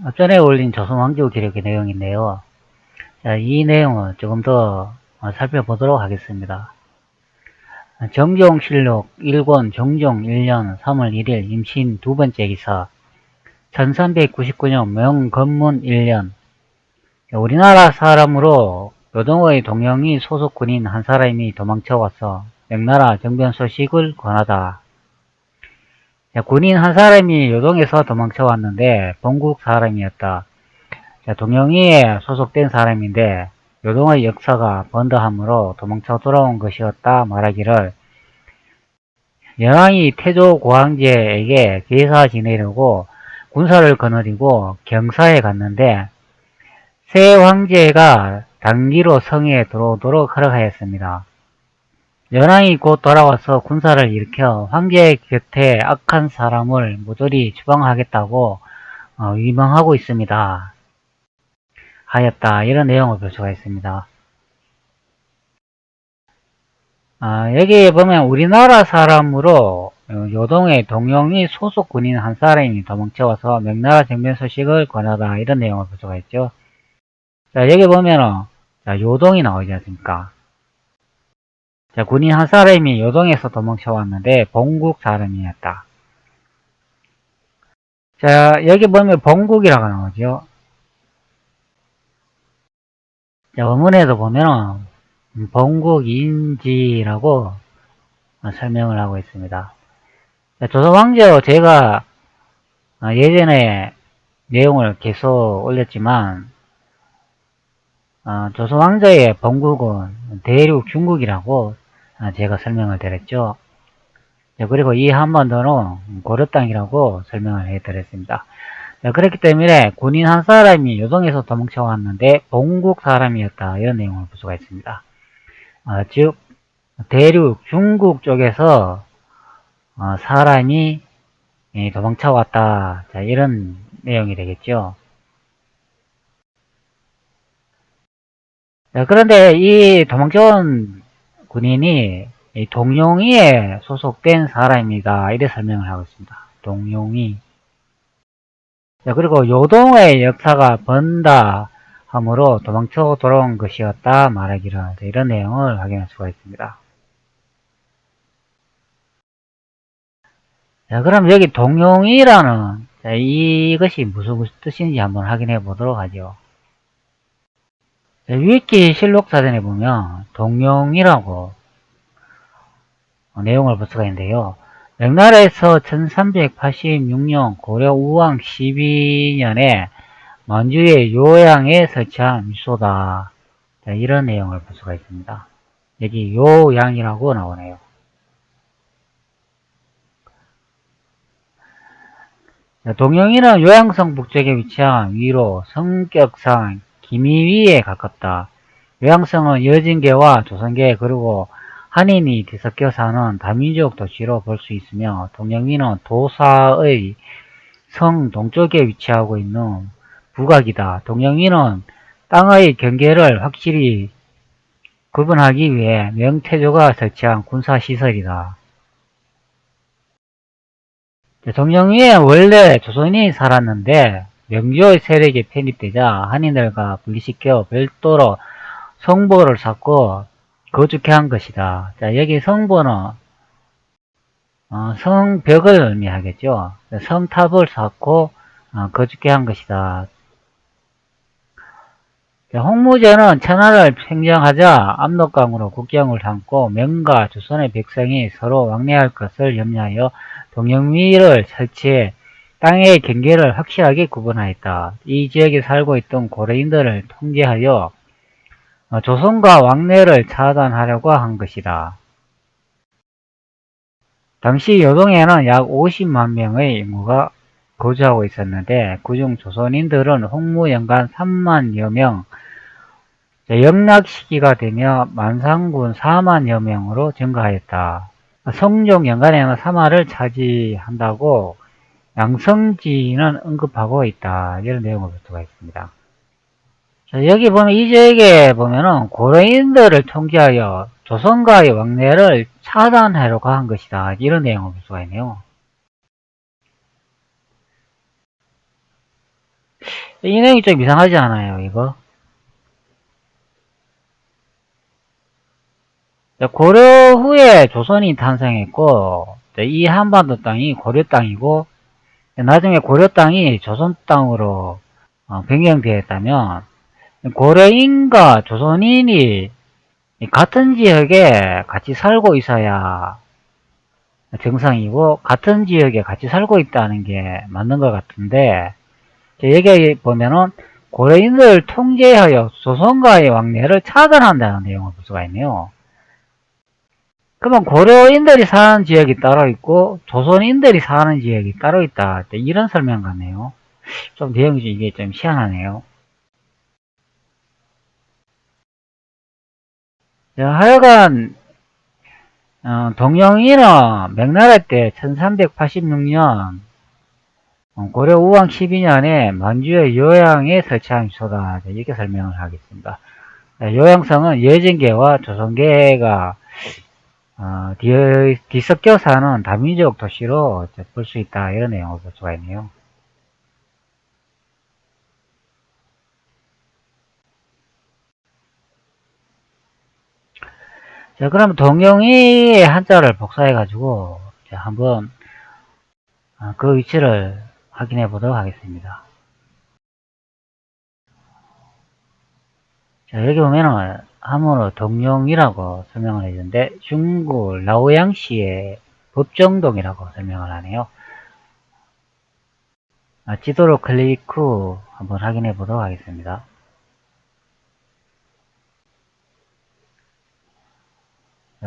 앞전에 올린 조선왕조 기록의 내용인데요. 자, 이 내용을 조금 더 살펴보도록 하겠습니다. 정종실록 1권 정종 1년 3월 1일 임신 두 번째 기사 1399년 명건문 1년 우리나라 사람으로 요동의 동영이 소속 군인 한 사람이 도망쳐와서 명나라 정변 소식을 권하다. 군인 한 사람이 요동에서 도망쳐왔는데 본국 사람이었다. 동영이에 소속된 사람인데 요동의 역사가 번다함으로 도망쳐 돌아온 것이었다 말하기를 연왕이 태조 고황제에게 제사 지내려고 군사를 거느리고 경사에 갔는데 새 황제가 단기로 성에 들어오도록 허락하였습니다. 연왕이 곧 돌아와서 군사를 일으켜 황제 곁에 악한 사람을 모조리 추방하겠다고 위망하고 있습니다. 하였다. 이런 내용을 볼 수가 있습니다. 여기에 보면 우리나라 사람으로 요동의 동영이 소속 군인 한 사람이 도망쳐와서 명나라 정변 소식을 권하다. 이런 내용을 볼 수가 있죠. 자, 여기 보면은 요동이 나오지 않습니까? 자, 군인 한 사람이 요동에서 도망쳐왔는데 본국 사람이었다. 자, 여기 보면 본국이라고 나오죠. 자, 원문에도 보면은 본국인지라고 설명을 하고 있습니다. 자, 조선왕조 제가 예전에 내용을 계속 올렸지만 조선왕조의 본국은 대륙 중국이라고 제가 설명을 드렸죠. 그리고 이 한반도는 고려 땅이라고 설명을 해드렸습니다. 그렇기 때문에 군인 한 사람이 요동에서 도망쳐 왔는데 본국 사람이었다. 이런 내용을 볼 수가 있습니다. 즉 대륙 중국 쪽에서 사람이 도망쳐 왔다. 자, 이런 내용이 되겠죠. 자, 그런데 이 도망쳐온 군인이 동용이에 소속된 사람이다. 이렇게 설명을 하고 있습니다. 동용이. 자, 그리고 요동의 역사가 번다 함으로 도망쳐 돌아온 것이었다 말하기를 이런 내용을 확인할 수가 있습니다. 자, 그럼 여기 동용이라는 이것이 무슨 뜻인지 한번 확인해 보도록 하죠. 자, 위키 실록사전에 보면 동용이라고 내용을 볼 수가 있는데요. 명나라에서 1386년 고려 우왕 12년에 만주의 요양에 설치한 미소다. 자, 이런 내용을 볼 수가 있습니다. 여기 요양이라고 나오네요. 동영이는 요양성 북쪽에 위치한 위로 성격상 기미위에 가깝다. 요양성은 여진계와 조선계 그리고 한인이 뒤섞여 사는 다민족 도시로 볼 수 있으며 동영이는 도사의 성 동쪽에 위치하고 있는 부각이다. 동영이는 땅의 경계를 확실히 구분하기 위해 명태조가 설치한 군사시설이다. 동영이에 원래 조선인이 살았는데 명조의 세력이 편입되자 한인들과 분리시켜 별도로 성보를 쌓고 거주케 한 것이다. 자, 여기 성보는 성벽을 의미하겠죠. 성탑을 쌓고 거주케 한 것이다. 홍무제는 천하를 팽정하자 압록강으로 국경을 삼고 명과 조선의 백성이 서로 왕래할 것을 염려하여 동영위를 설치해 땅의 경계를 확실하게 구분하였다. 이 지역에 살고 있던 고려인들을 통제하여 조선과 왕래를 차단하려고 한 것이다. 당시 요동에는 약 50만 명의 인구가 거주하고 있었는데 그중 조선인들은 홍무연간 3만여 명, 영락 시기가 되며 만상군 4만여 명으로 증가하였다. 성종 연간에는 3화를 차지한다고 양성지는 언급하고 있다. 이런 내용을 볼 수가 있습니다. 자, 여기 보면 이 지역에 보면은 고려인들을 통제하여 조선과의 왕래를 차단하려고 한 것이다. 이런 내용을 볼 수가 있네요. 이 내용이 좀 이상하지 않아요, 이거? 고려 후에 조선이 탄생했고, 이 한반도 땅이 고려 땅이고, 나중에 고려 땅이 조선 땅으로 변경되었다면, 고려인과 조선인이 같은 지역에 같이 살고 있어야 정상이고, 같은 지역에 같이 살고 있다는 게 맞는 것 같은데, 여기 보면은 고려인을 통제하여 조선과의 왕래를 차단한다는 내용을 볼 수가 있네요. 그러면 고려인들이 사는 지역이 따로 있고 조선인들이 사는 지역이 따로 있다. 이런 설명 같네요. 좀 내용이 이게 좀 희한하네요. 하여간 동영이는 명나라 때 1386년 고려 우왕 12년에 만주의 요양에 설치한 주소다. 이렇게 설명을 하겠습니다. 요양성은 예진계와 조선계가 뒤섞여 사는 다민족 도시로 볼 수 있다. 이런 내용을 볼 수가 있네요. 자, 그럼 동영이의 한자를 복사해가지고 한번 그 위치를 확인해 보도록 하겠습니다. 자, 여기 보면은 한문으로 동영이라고 설명을 해주는데 중국 라오양시의 법정동이라고 설명을 하네요. 지도를 클릭 후 한번 확인해 보도록 하겠습니다.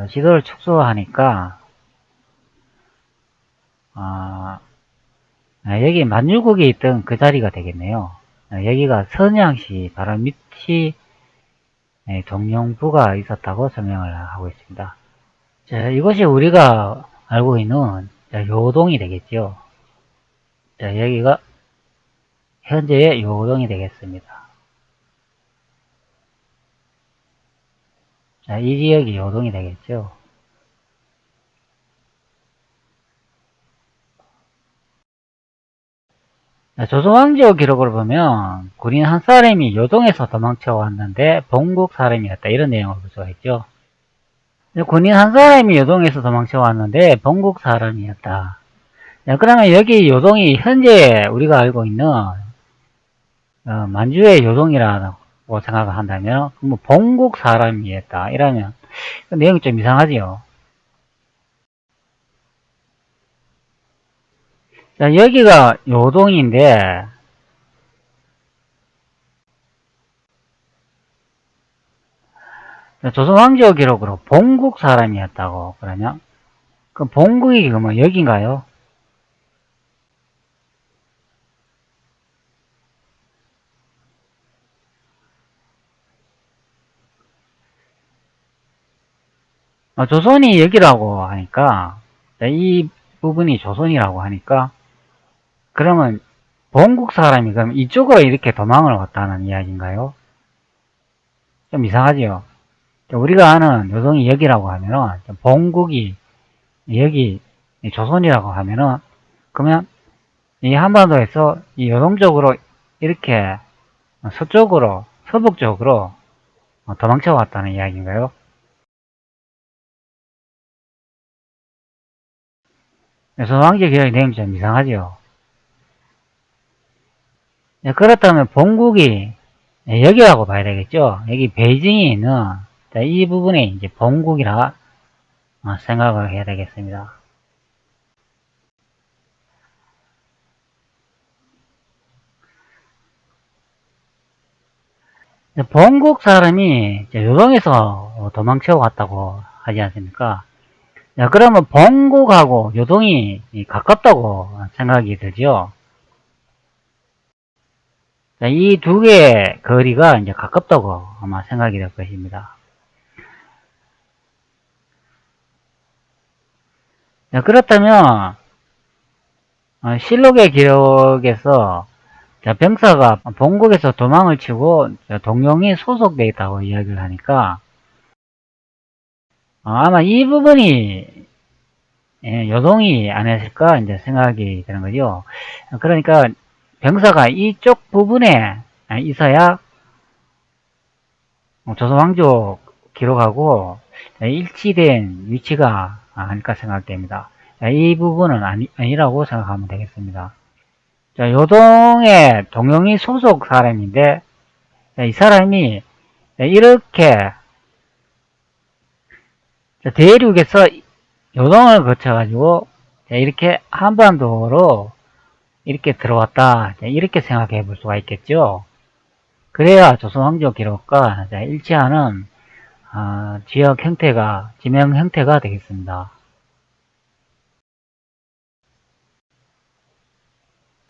지도를 축소하니까 여기 만유국이 있던 그 자리가 되겠네요. 여기가 선양시 바로 밑이 동영부가 있었다고 설명을 하고 있습니다. 자, 이것이 우리가 알고 있는 요동이 되겠죠. 자, 여기가 현재의 요동이 되겠습니다. 자, 이 지역이 요동이 되겠죠. 조선왕조 기록을 보면 군인 한 사람이 요동에서 도망쳐 왔는데 본국 사람이었다. 이런 내용을 볼 수가 있죠. 군인 한 사람이 요동에서 도망쳐 왔는데 본국 사람이었다. 그러면 여기 요동이 현재 우리가 알고 있는 만주의 요동이라고 생각을 한다면 뭐 본국 사람이었다. 이러면 그 내용이 좀 이상하지요. 자, 여기가 요동인데 조선왕조 기록으로 본국 사람이었다고 그러면 그 본국이 그러면 여기인가요? 조선이 여기라고 하니까 이 부분이 조선이라고 하니까 그러면 본국 사람이 그럼 이쪽으로 이렇게 도망을 왔다는 이야기인가요? 좀 이상하지요. 우리가 아는 요동이 여기라고 하면은 본국이 여기 조선이라고 하면은 그러면 이 한반도에서 이 요동 쪽으로 이렇게 서쪽으로 서북쪽으로 도망쳐 왔다는 이야기인가요? 조선왕조 기록의 내용이 좀 이상하지요. 그렇다면 본국이 여기라고 봐야 되겠죠. 여기 베이징이 있는 이 부분이 이제 본국이라 생각을 해야 되겠습니다. 본국 사람이 요동에서 도망쳐 왔다고 하지 않습니까? 그러면 본국하고 요동이 가깝다고 생각이 들죠. 이 두 개의 거리가 이제 가깝다고 아마 생각이 될 것입니다. 그렇다면 실록의 기록에서 병사가 본국에서 도망을 치고 동영이 소속되어 있다고 이야기를 하니까 아마 이 부분이 요동이 아니었을까 이제 생각이 되는 거죠. 그러니까 병사가 이쪽 부분에 있어야 조선왕조 기록하고 일치된 위치가 아닐까 생각됩니다. 이 부분은 아니라고 생각하면 되겠습니다. 자, 요동의 동영이 소속 사람인데 이 사람이 이렇게 대륙에서 요동을 거쳐가지고 이렇게 한반도로 이렇게 들어왔다 이렇게 생각해 볼 수가 있겠죠. 그래야 조선왕조 기록과 일치하는 지역 형태가 지명 형태가 되겠습니다.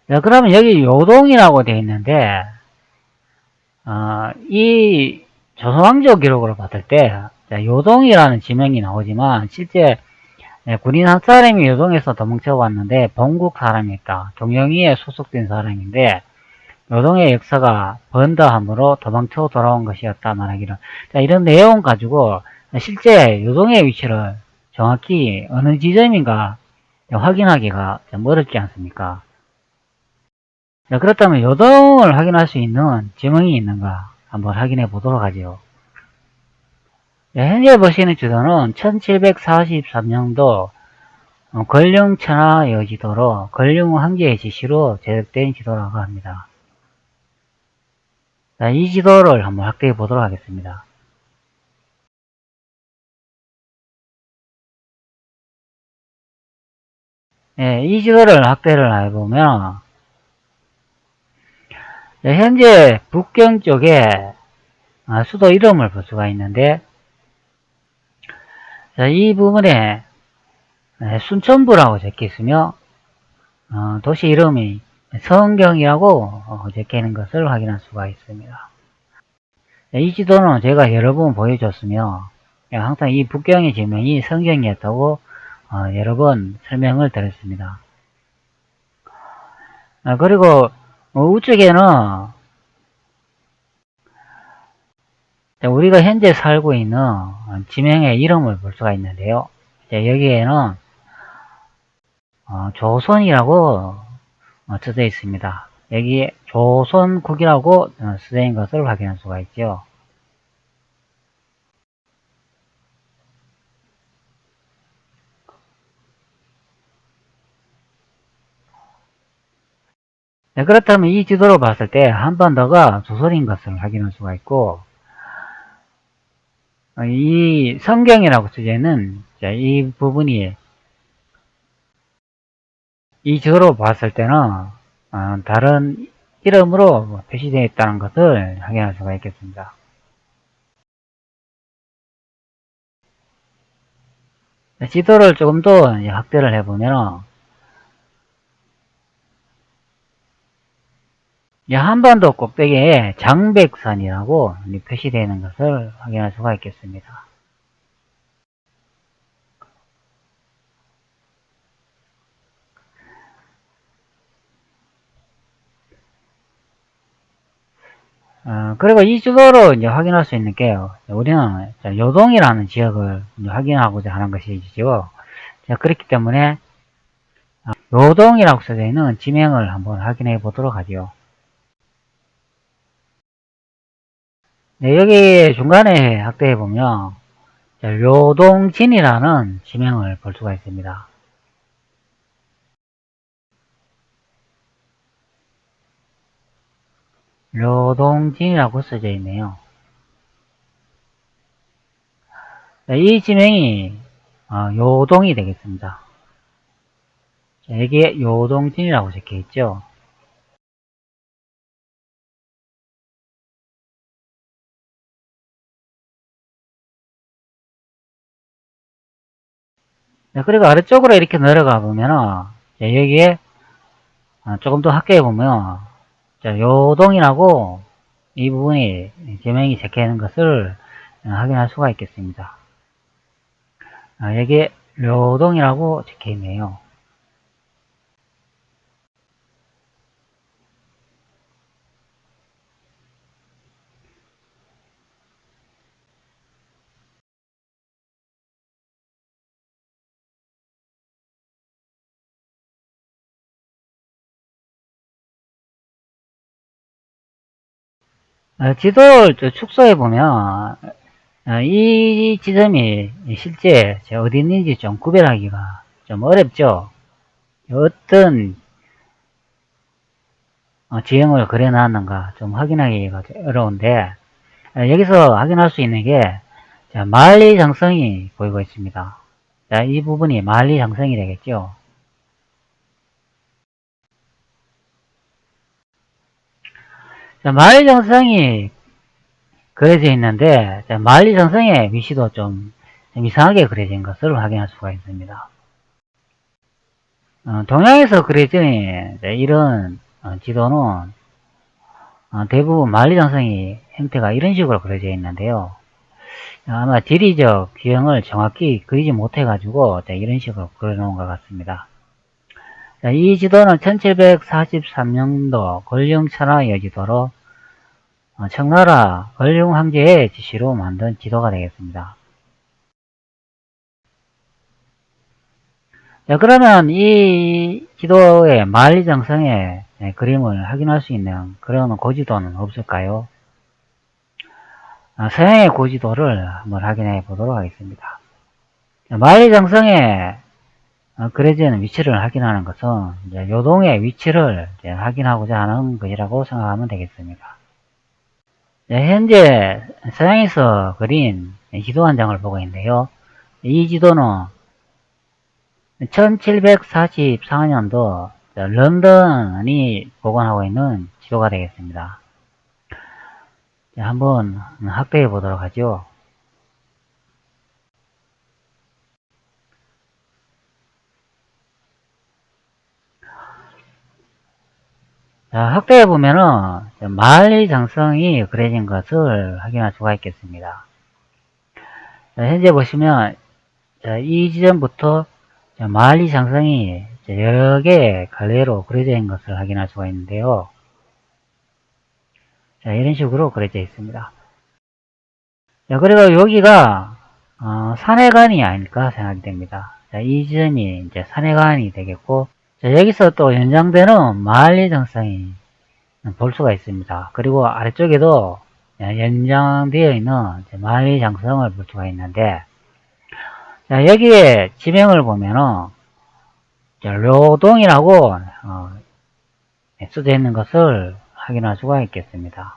자, 그러면 여기 요동이라고 되어 있는데 이 조선왕조 기록으로 봤을 때 요동이라는 지명이 나오지만 실제 군인 한 사람이 요동에서 도망쳐 왔는데 본국 사람이었다. 동영이에 소속된 사람인데 요동의 역사가 번다함으로 도망쳐 돌아온 것이었다 말하기를. 자, 이런 내용 가지고 실제 요동의 위치를 정확히 어느 지점인가 확인하기가 좀 어렵지 않습니까? 자, 그렇다면 요동을 확인할 수 있는 지명이 있는가 한번 확인해 보도록 하죠. 현재 보시는 지도는 1743년도 걸륭천하 여지도로 걸륭 황제의 지시로 제작된 지도라고 합니다. 자, 이 지도를 한번 확대해 보도록 하겠습니다. 이 지도를 확대를 해보면 현재 북경 쪽에 수도 이름을 볼 수가 있는데 이 부분에 순천부라고 적혀 있으며 도시 이름이 성경이라고 적혀 있는 것을 확인할 수가 있습니다. 이 지도는 제가 여러 번 보여줬으며 항상 이 북경의 지명이 성경이었다고 여러 번 설명을 드렸습니다. 그리고 우측에는 우리가 현재 살고 있는 지명의 이름을 볼 수가 있는데요. 여기에는 조선이라고 써져 있습니다. 여기에 조선국이라고 써져 있는 것을 확인할 수가 있죠. 그렇다면 이 지도로 봤을 때 한반도가 조선인 것을 확인할 수가 있고 이 성경이라고 써져 있는 이 부분이 이 지도로 봤을 때는 다른 이름으로 표시되어 있다는 것을 확인할 수가 있겠습니다. 지도를 조금 더 확대를 해보면 한반도 꼭대기에 장백산이라고 표시되어 있는 것을 확인할 수가 있겠습니다. 그리고 이 지도로 이제 확인할 수 있는 게요. 우리는 요동이라는 지역을 확인하고자 하는 것이죠. 그렇기 때문에 요동이라고 써져 있는 지명을 한번 확인해 보도록 하죠. 네, 여기 중간에 확대해 보면 요동진이라는 지명을 볼 수가 있습니다. 요동진이라고 써져 있네요. 이 지명이 요동이 되겠습니다. 여기에 요동진이라고 적혀 있죠. 그리고 아래쪽으로 이렇게 내려가 보면은 여기에 조금 더 확대해 보면 요동이라고 이 부분이 지명이 적혀 있는 것을 확인할 수가 있겠습니다. 여기에 요동이라고 적혀 있네요. 지도 축소해 보면 이 지점이 실제 어디 있는지 좀 구별하기가 좀 어렵죠. 어떤 지형을 그려놨는가 좀 확인하기가 어려운데 여기서 확인할 수 있는 게 만리장성이 보이고 있습니다. 자, 이 부분이 만리장성이 되겠죠. 자, 만리장성이 그려져 있는데 만리장성의 위치도 좀 이상하게 그려진 것을 확인할 수가 있습니다. 동양에서 그려진 이런 지도는 대부분 만리장성이 형태가 이런 식으로 그려져 있는데요. 아마 지리적 규형을 정확히 그리지 못해가지고 이런 식으로 그려놓은 것 같습니다. 이 지도는 1743년도 권룡천하 여지도로 청나라 권룡 황제의 지시로 만든 지도가 되겠습니다. 그러면 이 지도의 만리장성의 그림을 확인할 수 있는 그런 고지도는 없을까요? 서양의 고지도를 한번 확인해 보도록 하겠습니다. 만리장성에 그려진 위치를 확인하는 것은 요동의 위치를 확인하고자 하는 것이라고 생각하면 되겠습니다. 현재 서양에서 그린 지도 한 장을 보고 있는데요. 이 지도는 1744년도 런던이 보관하고 있는 지도가 되겠습니다. 한번 확대해 보도록 하죠. 확대해 보면은 만리장성이 그려진 것을 확인할 수가 있겠습니다. 현재 보시면 이 지점부터 만리장성이 여러 개의 갈래로 그려져 있는 것을 확인할 수가 있는데요. 이런 식으로 그려져 있습니다. 그리고 여기가 산해관이 아닐까 생각이 됩니다. 이 지점이 이제 산해관이 되겠고, 여기서 또 연장되는 만리장성이 볼 수가 있습니다. 그리고 아래쪽에도 연장되어 있는 만리장성을 볼 수가 있는데, 여기에 지명을 보면은 료동이라고 써져 있는 것을 확인할 수가 있겠습니다.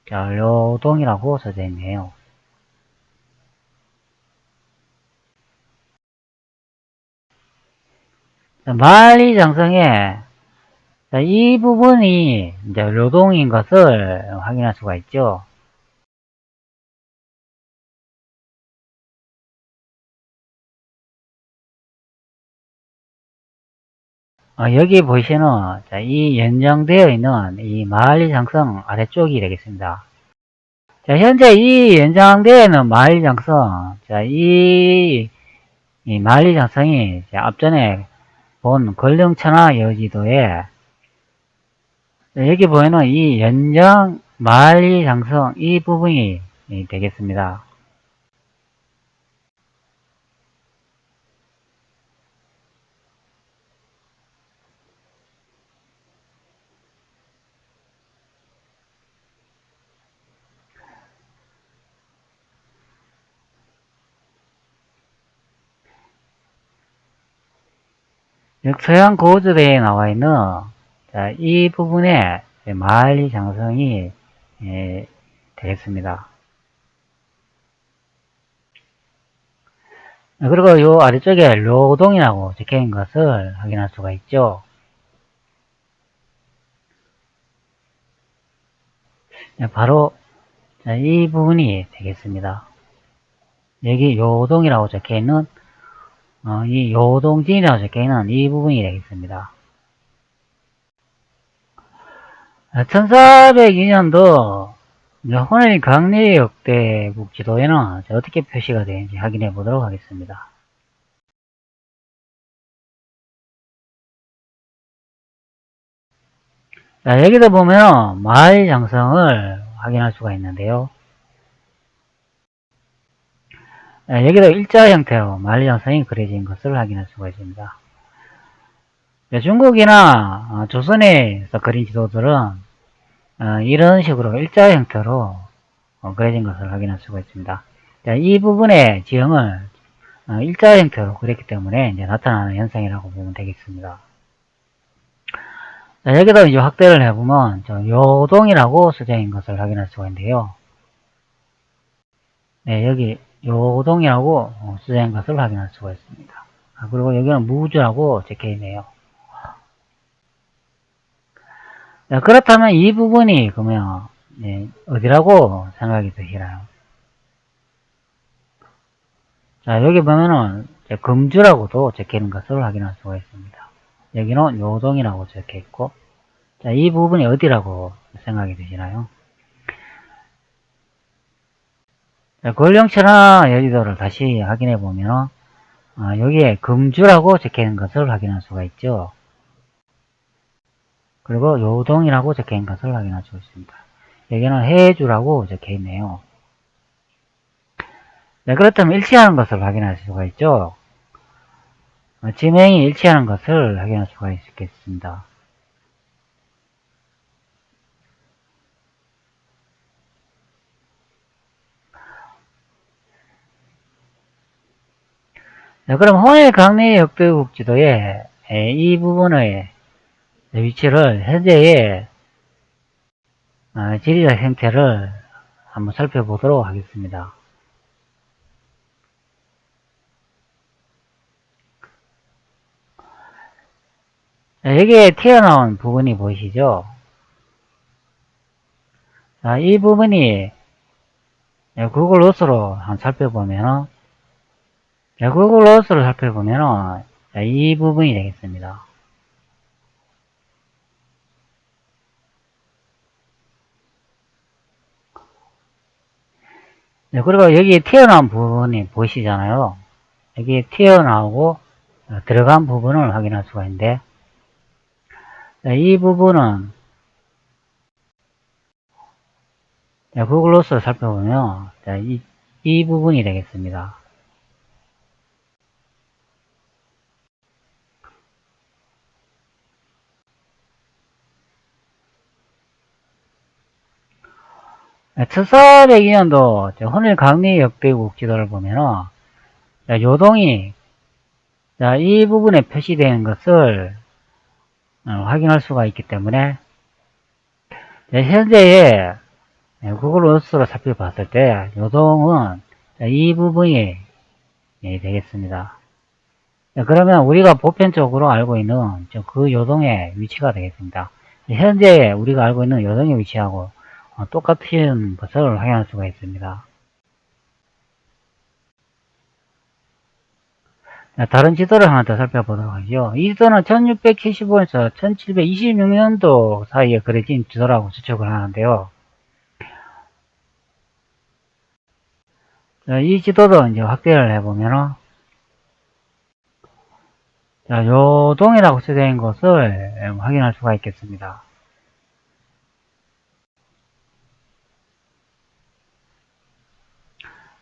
료동이라고 써져 있네요. 만리장성에 이 부분이 이제 료동인 것을 확인할 수가 있죠. 여기 보시는 이 연장되어 있는 이 만리장성 아래쪽이 되겠습니다. 현재 이 연장되어 있는 만리장성, 이 만리장성이 앞전에 본 권룡천하 여지도에 여기 보이는 이 연장 만리장성 이 부분이 되겠습니다. 서양 고조대에 나와 있는 이 부분에 만리장성이 되겠습니다. 그리고 이 아래쪽에 료동이라고 적혀 있는 것을 확인할 수가 있죠. 바로 이 부분이 되겠습니다. 여기 요동이라고 적혀 있는 이 요동진이라고 적혀 있는 이 부분이 되겠습니다. 1402년도 호남이 강내역대국 지도에는 어떻게 표시가 되는지 확인해 보도록 하겠습니다. 여기서 보면 만리장성을 확인할 수가 있는데요. 여기도 일자 형태로 만리장성이 그려진 것을 확인할 수가 있습니다. 중국이나 조선에서 그린 지도들은 이런 식으로 일자 형태로 그려진 것을 확인할 수가 있습니다. 자, 이 부분의 지형을 일자 형태로 그렸기 때문에 이제 나타나는 현상이라고 보면 되겠습니다. 자, 여기다 이제 확대를 해보면 요동이라고 써져 있는 것을 확인할 수가 있는데요. 네, 여기 요동이라고 써져 있는 것을 확인할 수가 있습니다. 그리고 여기는 무주라고 적혀 있네요. 자, 그렇다면 이 부분이 그러면 네, 어디라고 생각이 드시나요? 자, 여기 보면은 금주라고도 적혀 있는 것을 확인할 수가 있습니다. 여기는 요동이라고 적혀 있고, 자, 이 부분이 어디라고 생각이 드시나요? 자, 권령체나 여의도를 다시 확인해 보면 여기에 금주라고 적혀 있는 것을 확인할 수가 있죠. 그리고 요동이라고 적혀 있는 것을 확인할 수 있습니다. 여기는 해주라고 적혀 있네요. 네, 그렇다면 일치하는 것을 확인할 수가 있죠. 지명이 일치하는 것을 확인할 수가 있겠습니다. 네, 그럼 홍해 강리 역도국 지도에 이 부분의 위치를 현재의 지리적 형태를 한번 살펴보도록 하겠습니다. 여기에 튀어나온 부분이 보이시죠? 이 부분이 구글 어스로 한번 살펴보면 구글 어스로 살펴보면 이 부분이 되겠습니다. 그리고 여기 튀어나온 부분이 보이시잖아요. 여기 튀어나오고 들어간 부분을 확인할 수가 있는데 이 부분은 구글 어스로 살펴보면 이 부분이 되겠습니다. 네, 1402년도 혼일 강리 역대국 지도를 보면은 요동이 이 부분에 표시되는 것을 확인할 수가 있기 때문에 현재의 구글 어스로 살펴봤을 때 요동은 이 부분이 되겠습니다. 그러면 우리가 보편적으로 알고 있는 그 요동의 위치가 되겠습니다. 현재 우리가 알고 있는 요동의 위치하고 똑같은 것을 확인할 수가 있습니다. 다른 지도를 하나 더 살펴보도록 하죠. 이 지도는 1675에서 1726년도 사이에 그려진 지도라고 추측을 하는데요. 이 지도도 이제 확대를 해보면 요동이라고 쓰여 있는 것을 확인할 수가 있겠습니다.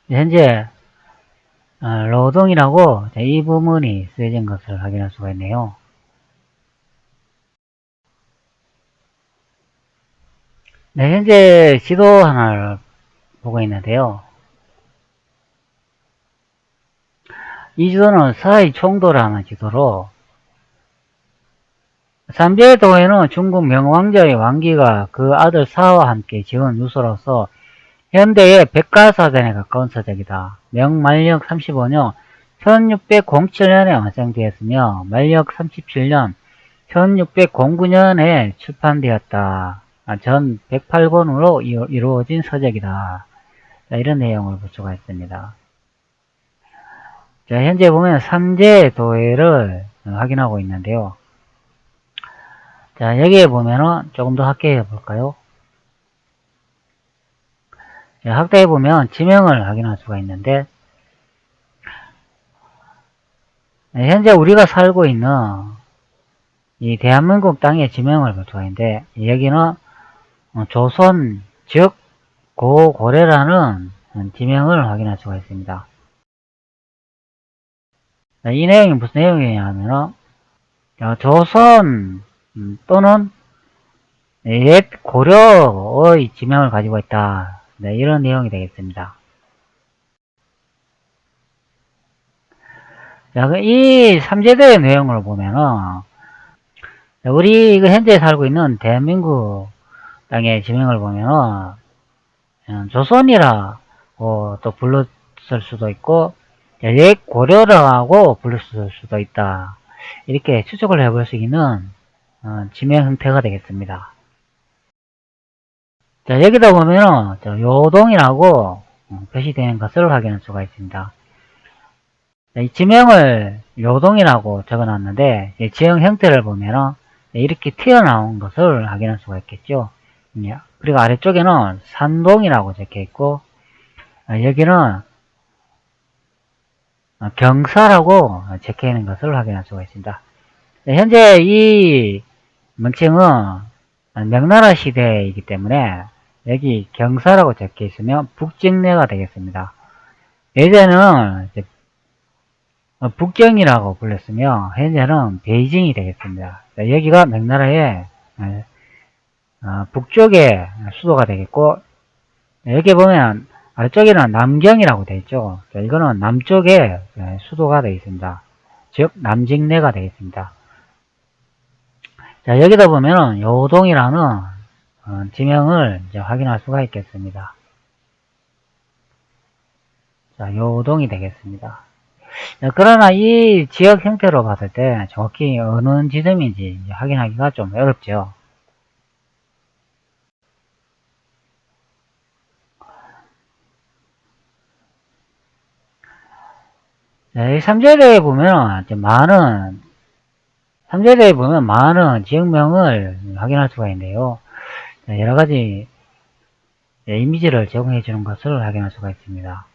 현재 로동이라고 이 부분이 쓰여진 것을 확인할 수가 있네요. 네, 현재 지도 하나를 보고 있는데요. 이 지도는 서해 총도라는 지도로 삼제도에는 중국 명왕제의 왕기가 그 아들 사와 함께 지은 유서로서 현대의 백가사전에 가까운 서적이다. 명만력 35년 1607년에 완성되었으며 만력 37년 1609년에 출판되었다. 전 108권으로 이루어진 서적이다. 이런 내용을 볼 수가 있습니다. 자, 현재 보면 삼제도회를 확인하고 있는데요. 자, 여기에 보면은 조금 더 확대해 볼까요? 자, 확대해 보면 지명을 확인할 수가 있는데 현재 우리가 살고 있는 이 대한민국 땅의 지명을 볼 수가 있는데 여기는 조선 즉 고고래라는 지명을 확인할 수가 있습니다. 이 내용이 무슨 내용이냐면 조선 또는 옛 고려의 지명을 가지고 있다. 네, 이런 내용이 되겠습니다. 자, 이 3제도의 내용을 보면은, 우리 현재 살고 있는 대한민국 땅의 지명을 보면은, 조선이라고 또 불렀을 수도 있고, 옛 고려라고 불렀을 수도 있다. 이렇게 추측을 해볼 수 있는 지명 형태가 되겠습니다. 자, 여기다 보면은 요동이라고 표시되는 것을 확인할 수가 있습니다. 이 지명을 요동이라고 적어놨는데 지형 형태를 보면은 이렇게 튀어나온 것을 확인할 수가 있겠죠. 그리고 아래쪽에는 산동이라고 적혀있고 여기는 경사라고 적혀있는 것을 확인할 수가 있습니다. 현재 이 명칭은 명나라 시대이기 때문에 여기 경사라고 적혀있으면 북정내가 되겠습니다. 예전에는 북경이라고 불렸으며 현재는 베이징이 되겠습니다. 여기가 명나라의 북쪽의 수도가 되겠고 여기 보면 아래쪽에는 남경이라고 되어 있죠. 이거는 남쪽의 수도가 되어 있습니다. 즉 남직내가 되겠습니다. 자, 여기다 보면 요동이라는 지명을 이제 확인할 수가 있겠습니다. 자, 요동이 되겠습니다. 그러나 이 지역 형태로 봤을 때 정확히 어느 지점인지 확인하기가 좀 어렵죠. 이 3제도에 보면 많은 지역명을 확인할 수가 있는데요. 여러 가지 이미지를 제공해 주는 것을 확인할 수가 있습니다.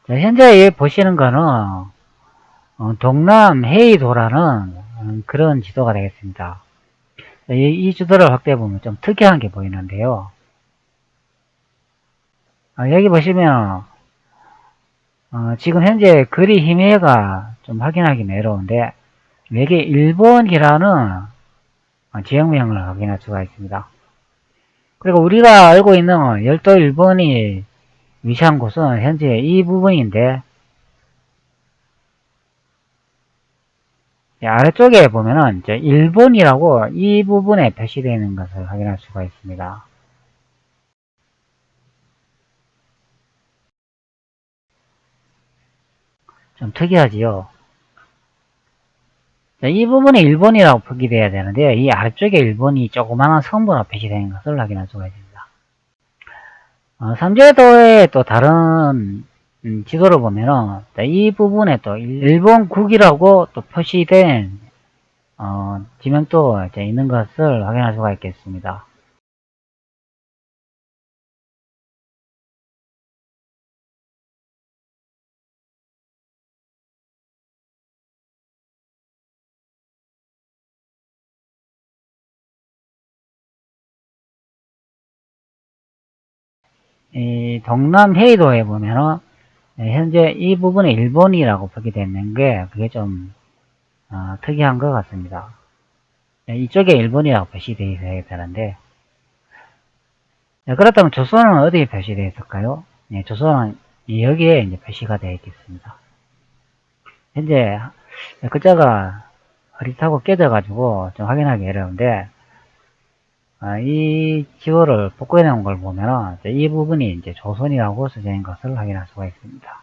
현재 보시는 거는 동남 해이도라는 그런 지도가 되겠습니다. 이 지도를 확대해 보면 좀 특이한 게 보이는데요. 여기 보시면 지금 현재 거리 힘해가 좀 확인하기 어려운데 여기 일본이라는 지역명을 확인할 수가 있습니다. 그리고 우리가 알고 있는 열도 일본이 위치한 곳은 현재 이 부분인데 아래쪽에 보면은 일본이라고 이 부분에 표시되어 있는 것을 확인할 수가 있습니다. 좀 특이하지요. 이 부분에 일본이라고 표기되어야 되는데 이 아래쪽에 일본이 조그마한 성분으로 표시되는 것을 확인할 수가 있습니다. 삼제도의 또 다른 지도를 보면은 이 부분에 또 일본국이라고 또 표시된 지명도 있는 것을 확인할 수가 있겠습니다. 이 동남 해이도에 보면은 현재 이 부분에 일본이라고 표기되어 있는 게 그게 좀 특이한 것 같습니다. 이쪽에 일본이라고 표시되어 있어야 되는데 그렇다면 조선은 어디에 표시되어 있을까요? 조선은 여기에 이제 표시가 되어 있겠습니다. 현재 글자가 흐릿하고 깨져가지고 좀 확인하기 어려운데 이 지도를 복구해 놓은 걸 보면 이 부분이 이제 조선이라고 써져 있는 것을 확인할 수가 있습니다.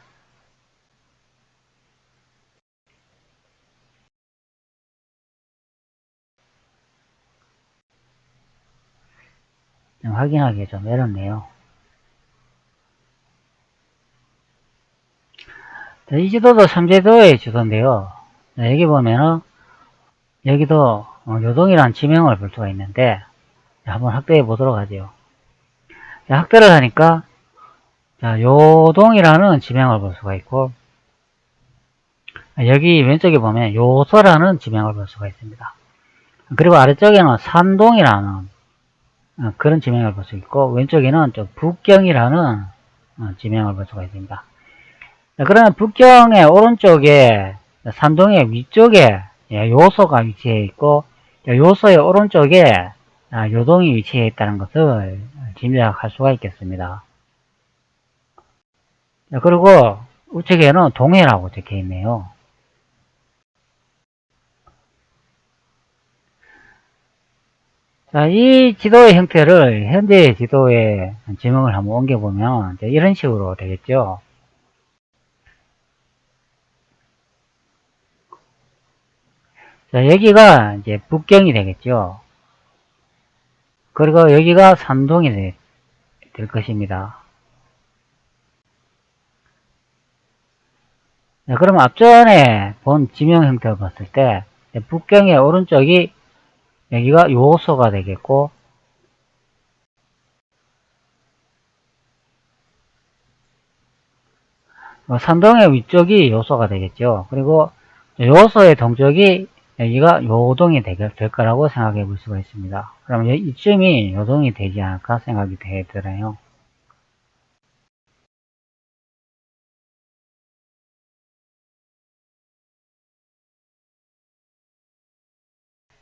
확인하기 좀 어렵네요. 이 지도도 3제도의 지도인데요. 여기 보면은 여기도 요동이라는 지명을 볼 수가 있는데 한번 확대해 보도록 하죠. 확대를 하니까 요동이라는 지명을 볼 수가 있고 여기 왼쪽에 보면 요서라는 지명을 볼 수가 있습니다. 그리고 아래쪽에는 산동이라는 그런 지명을 볼 수 있고 왼쪽에는 좀 북경이라는 지명을 볼 수가 있습니다. 그러면 북경의 오른쪽에 산동의 위쪽에 요소가 위치해 있고, 요소의 오른쪽에 요동이 위치해 있다는 것을 짐작할 수가 있겠습니다. 그리고 우측에는 동해라고 적혀 있네요. 자, 이 지도의 형태를 현재의 지도에 지명을 한번 옮겨보면 이런 식으로 되겠죠. 자, 여기가 이제 북경이 되겠죠. 그리고 여기가 산동이 될 것입니다. 자, 그럼 앞전에 본 지명 형태를 봤을 때 북경의 오른쪽이 여기가 요소가 되겠고, 산동의 위쪽이 요소가 되겠죠. 그리고 요소의 동쪽이 여기가 요동이 될 거라고 생각해 볼 수가 있습니다. 그럼 이쯤이 요동이 되지 않을까 생각이 되더라요.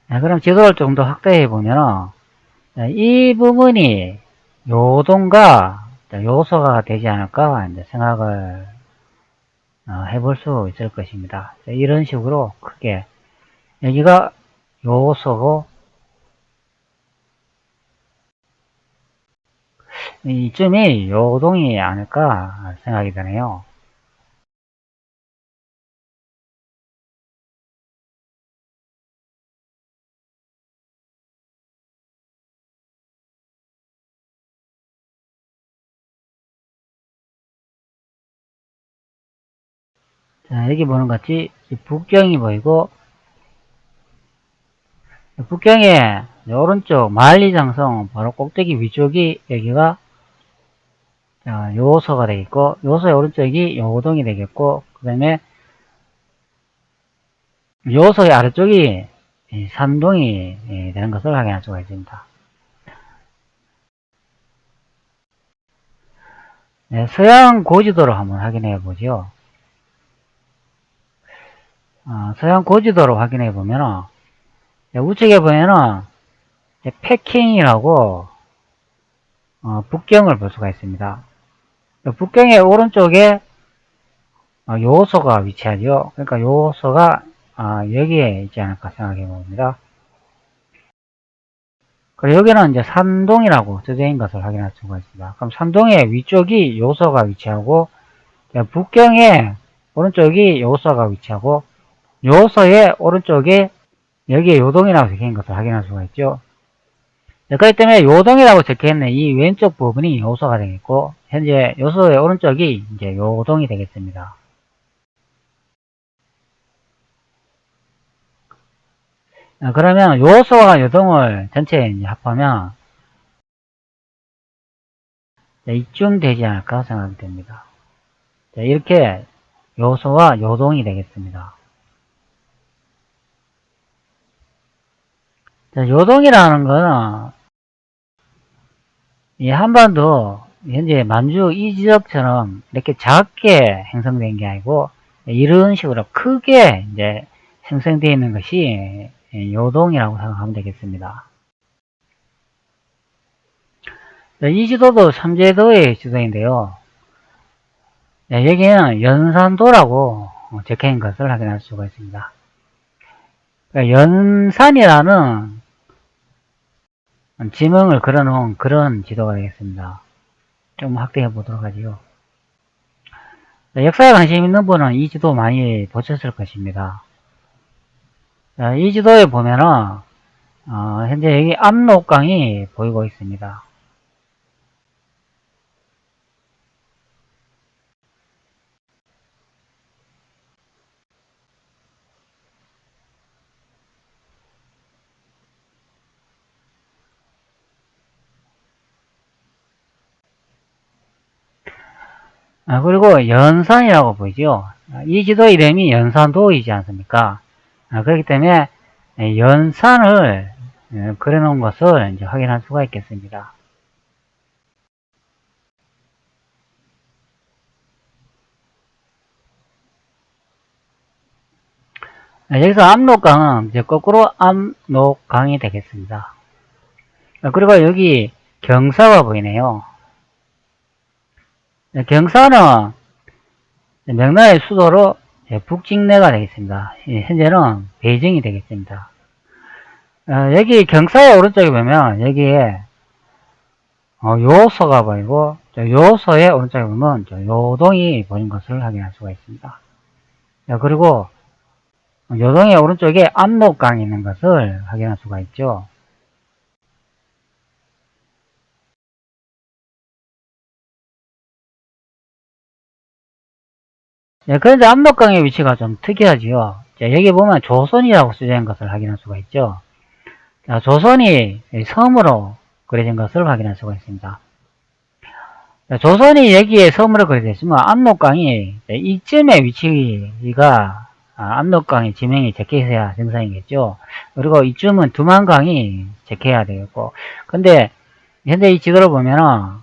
그럼 지도를 좀 더 확대해 보면 이 부분이 요동과 요소가 되지 않을까 생각을 해볼 수 있을 것입니다. 이런 식으로 크게 여기가 요소고 이쯤이 요동이 아닐까 생각이 드네요. 자, 여기 보는 것 같이 북경이 보이고, 북경의 오른쪽 만리장성 바로 꼭대기 위쪽이 여기가 요소가 되겠고, 요소의 오른쪽이 요동이 되겠고, 그 다음에 요소의 아래쪽이 산동이 되는 것을 확인할 수가 있습니다. 네, 서양 고지도를 한번 확인해 보죠. 서양 고지도로 확인해 보면 우측에 보면은 패킹이라고 북경을 볼 수가 있습니다. 북경의 오른쪽에 요소가 위치하죠. 그러니까 요소가 여기에 있지 않을까 생각해 봅니다. 그리고 여기는 이제 산동이라고 써져 있는 것을 확인할 수가 있습니다. 그럼 산동의 위쪽이 요소가 위치하고, 북경의 오른쪽이 요소가 위치하고, 요소의 오른쪽에 여기에 요동이라고 적혀 있는 것을 확인할 수가 있죠. 그렇기 때문에 요동이라고 적혀 있는 이 왼쪽 부분이 요소가 되겠고, 현재 요소의 오른쪽이 이제 요동이 되겠습니다. 그러면 요소와 요동을 전체에 이제 합하면 이쯤 되지 않을까 생각이 됩니다. 이렇게 요소와 요동이 되겠습니다. 요동이라는 거는 이 한반도 현재 만주 이 지역처럼 이렇게 작게 형성된 게 아니고 이런 식으로 크게 이제 형성되어 있는 것이 요동이라고 생각하면 되겠습니다. 이 지도도 삼제도의 지도인데요. 여기는 연산도라고 적혀 있는 것을 확인할 수가 있습니다. 연산이라는 지명을 걸어놓은 그런 지도가 되겠습니다. 좀 확대해 보도록 하지요. 역사에 관심 있는 분은 이 지도 많이 보셨을 것입니다. 이 지도에 보면은 현재 여기 압록강이 보이고 있습니다. 그리고 연산이라고 보이죠. 이 지도 이름이 연산도이지 않습니까? 그렇기 때문에 연산을 그려놓은 것을 이제 확인할 수가 있겠습니다. 여기서 압록강은 이제 거꾸로 압록강이 되겠습니다. 그리고 여기 경사가 보이네요. 경사는 명나라의 수도로 북직내가 되겠습니다. 현재는 베이징이 되겠습니다. 여기 경사의 오른쪽에 보면 여기에 요소가 보이고 요소의 오른쪽에 보면 요동이 보이는 것을 확인할 수가 있습니다. 그리고 요동의 오른쪽에 압록강이 있는 것을 확인할 수가 있죠. 그런데 압록강의 위치가 좀 특이하지요. 여기 보면 조선이라고 쓰여진 있는 것을 확인할 수가 있죠. 조선이 섬으로 그려진 것을 확인할 수가 있습니다. 조선이 여기에 섬으로 그려져 있으면 압록강이 이쯤의 위치가 압록강의 지명이 적혀 있어야 정상이겠죠. 그리고 이쯤은 두만강이 적혀야 되겠고, 근데 현재 이 지도를 보면은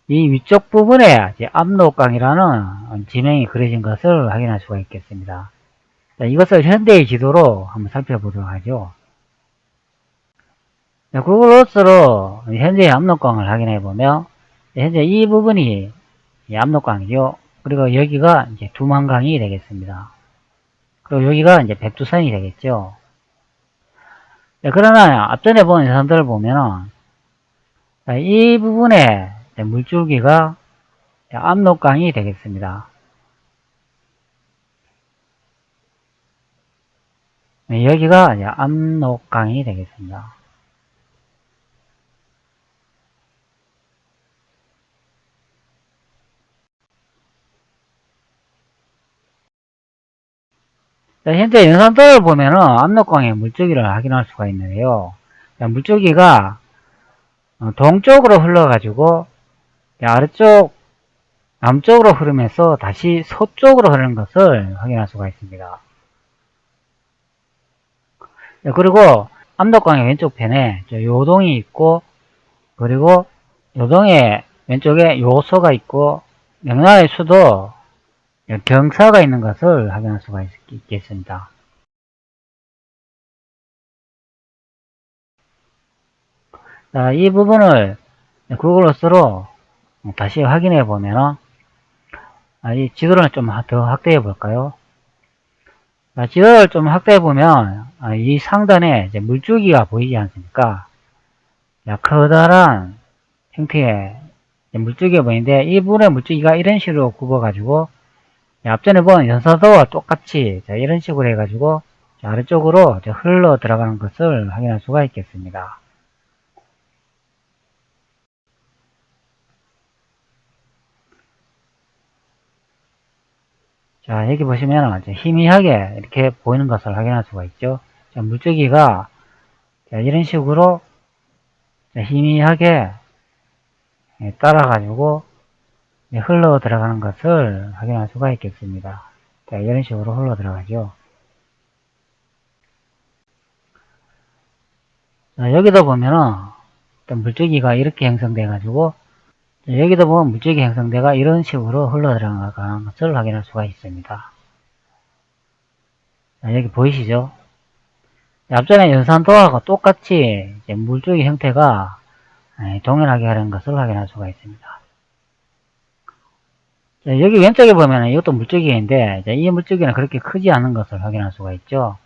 이 위쪽 부분에 압록강이라는 지명이 그려진 것을 확인할 수가 있겠습니다. 이것을 현대의 지도로 한번 살펴보도록 하죠. 구글 어스로 현재의 압록강을 확인해 보면 현재 이 부분이 압록강이죠. 그리고 여기가 이제 두만강이 되겠습니다. 그리고 여기가 이제 백두산이 되겠죠. 그러나 앞전에 본 영상들을 보면 이 부분에 물줄기가 압록강이 되겠습니다. 여기가 이제 압록강이 되겠습니다. 현재 영상들을 보면은 압록강의 물줄기를 확인할 수가 있는데요. 물줄기가 동쪽으로 흘러가지고 아래쪽 남쪽으로 흐르면서 다시 서쪽으로 흐르는 것을 확인할 수가 있습니다. 그리고 압록강의 왼쪽 편에 요동이 있고, 그리고 요동의 왼쪽에 요소가 있고, 명나라의 수도 경사가 있는 것을 확인할 수가 있겠습니다. 자, 이 부분을 구글 어스로 다시 확인해 보면 이 지도를 좀 더 확대해 볼까요? 지도를 좀 확대해 보면 이 상단에 이제 물줄기가 보이지 않습니까? 커다란 형태의 물줄기가 보이는데 이 부분의 물줄기가 이런 식으로 굽어 가지고 앞전에 본 연사도와 똑같이 이런 식으로 해가지고 아래쪽으로 흘러 들어가는 것을 확인할 수가 있겠습니다. 자, 여기 보시면 희미하게 이렇게 보이는 것을 확인할 수가 있죠. 자, 물줄기가 이런 식으로 희미하게 따라가지고 흘러 들어가는 것을 확인할 수가 있겠습니다. 자, 이런 식으로 흘러 들어가죠. 자, 여기도 보면은 물줄기가 이렇게 형성돼 가지고 여기도 보면 물줄기 형성대가 이런 식으로 흘러 들어가는 것을 확인할 수가 있습니다. 자, 여기 보이시죠? 앞전에 연산도하고 똑같이 물줄기 형태가 동일하게 하는 것을 확인할 수가 있습니다. 자, 여기 왼쪽에 보면 이것도 물줄기인데 이 물줄기는 그렇게 크지 않은 것을 확인할 수가 있죠.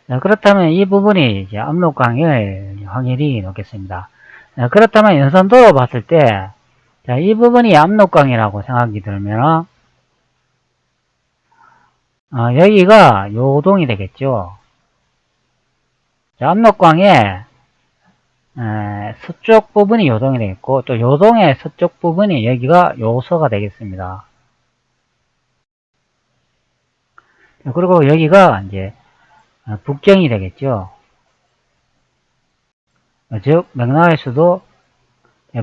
자, 그렇다면 이 부분이 이제 압록강일 확률이 높겠습니다. 자, 그렇다면 연산도로 봤을 때 자, 이 부분이 압록강이라고 생각이 들면 여기가 요동이 되겠죠. 자, 압록강의 서쪽 부분이 요동이 되겠고 또 요동의 서쪽 부분이 여기가 요서가 되겠습니다. 그리고 여기가 이제 북경이 되겠죠. 즉 명나라의 수도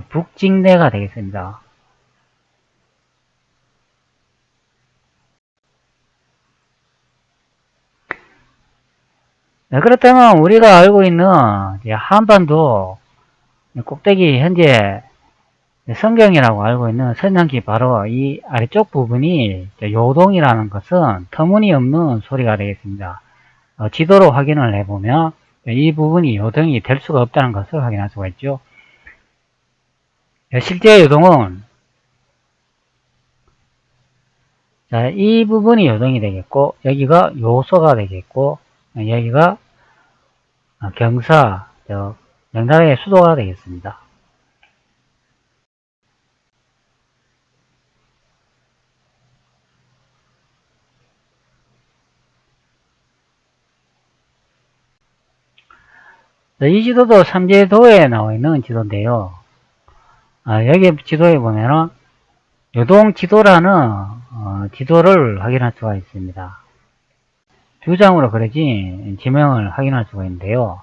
북직내가 되겠습니다. 그렇다면 우리가 알고 있는 한반도 꼭대기 현재 성경이라고 알고 있는 선상키 바로 이 아래쪽 부분이 요동이라는 것은 터무니없는 소리가 되겠습니다. 지도로 확인을 해보면 이 부분이 요동이 될 수가 없다는 것을 확인할 수가 있죠. 실제 요동은 이 부분이 요동이 되겠고, 여기가 요소가 되겠고, 여기가 경사, 명당의 수도가 되겠습니다. 이 지도도 삼제도에 나와 있는 지도인데요. 여기 지도에 보면은 요동 지도라는 지도를 확인할 수가 있습니다. 두 장으로 그려진 지명을 확인할 수가 있는데요.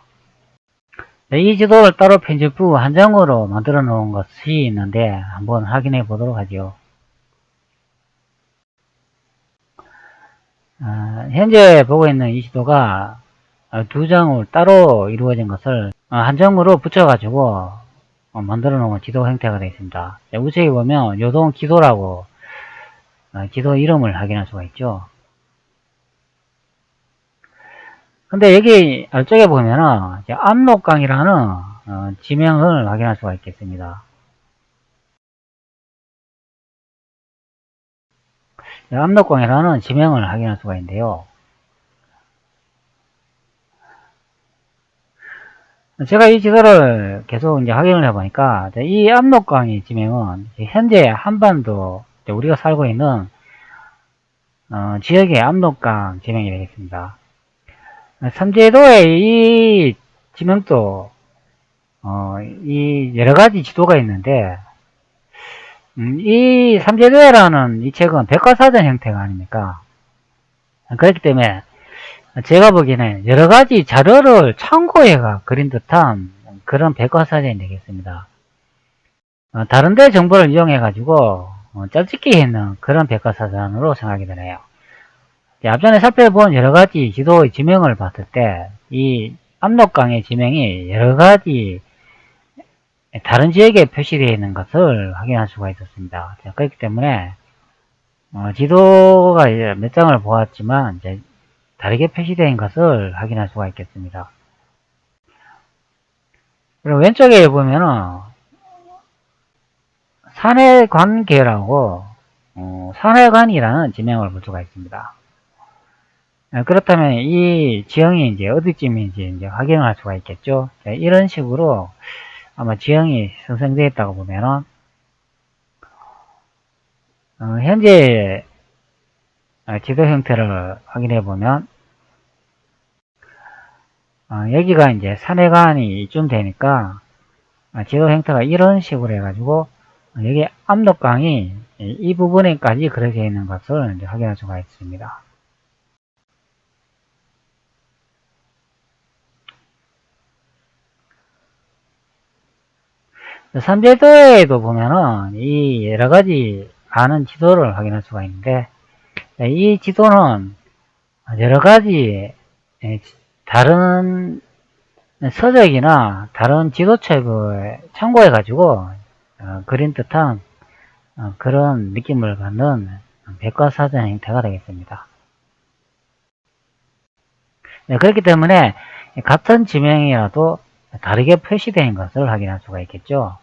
이 지도를 따로 편집 후 한 장으로 만들어 놓은 것이 있는데 한번 확인해 보도록 하죠. 현재 보고 있는 이 지도가 두 장으로 따로 이루어진 것을 한 장으로 붙여가지고 만들어 놓은 지도 형태가 되어 있습니다. 우측에 보면 요동 지도라고 지도 이름을 확인할 수가 있죠. 근데 여기 아래쪽에 보면은 압록강이라는 지명을 확인할 수가 있겠습니다. 압록강이라는 지명을 확인할 수가 있는데요. 제가 이 지도를 계속 이제 확인을 해보니까 이 압록강의 지명은 현재 한반도 우리가 살고 있는 지역의 압록강 지명이 되겠습니다. 삼제도의 이 지명도 이 여러가지 지도가 있는데 이 삼제도라는 이 책은 백과사전 형태가 아닙니까? 그렇기 때문에 제가 보기에는 여러가지 자료를 참고해가 그린 듯한 그런 백과사전이 되겠습니다. 다른데 정보를 이용해가지고 짤찍기 있는 그런 백과사전으로 생각이 되네요. 앞전에 살펴본 여러가지 지도의 지명을 봤을 때 이 압록강의 지명이 여러가지 다른 지역에 표시되어 있는 것을 확인할 수가 있었습니다. 그렇기 때문에 지도가 몇 장을 보았지만 이제 다르게 표시된 것을 확인할 수가 있겠습니다. 그리고 왼쪽에 보면은 산해관계라고 산해관이라는 지명을 볼 수가 있습니다. 그렇다면 이 지형이 이제 어디쯤인지 이제 확인할 수가 있겠죠. 이런 식으로 아마 지형이 형성되어 있다고 보면은 현재 지도 형태를 확인해 보면 여기가 이제 산해관이 이쯤 되니까 지도 형태가 이런 식으로 해가지고 여기 압록강이 이 부분에까지 그려져 있는 것을 이제 확인할 수가 있습니다. 삼제도에도 보면은 이 여러가지 아는 지도를 확인할 수가 있는데 이 지도는 여러가지 다른 서적이나 다른 지도책을 참고해 가지고 그린 듯한 그런 느낌을 받는 백과사전 형태가 되겠습니다. 그렇기 때문에 같은 지명이라도 다르게 표시된 것을 확인할 수가 있겠죠.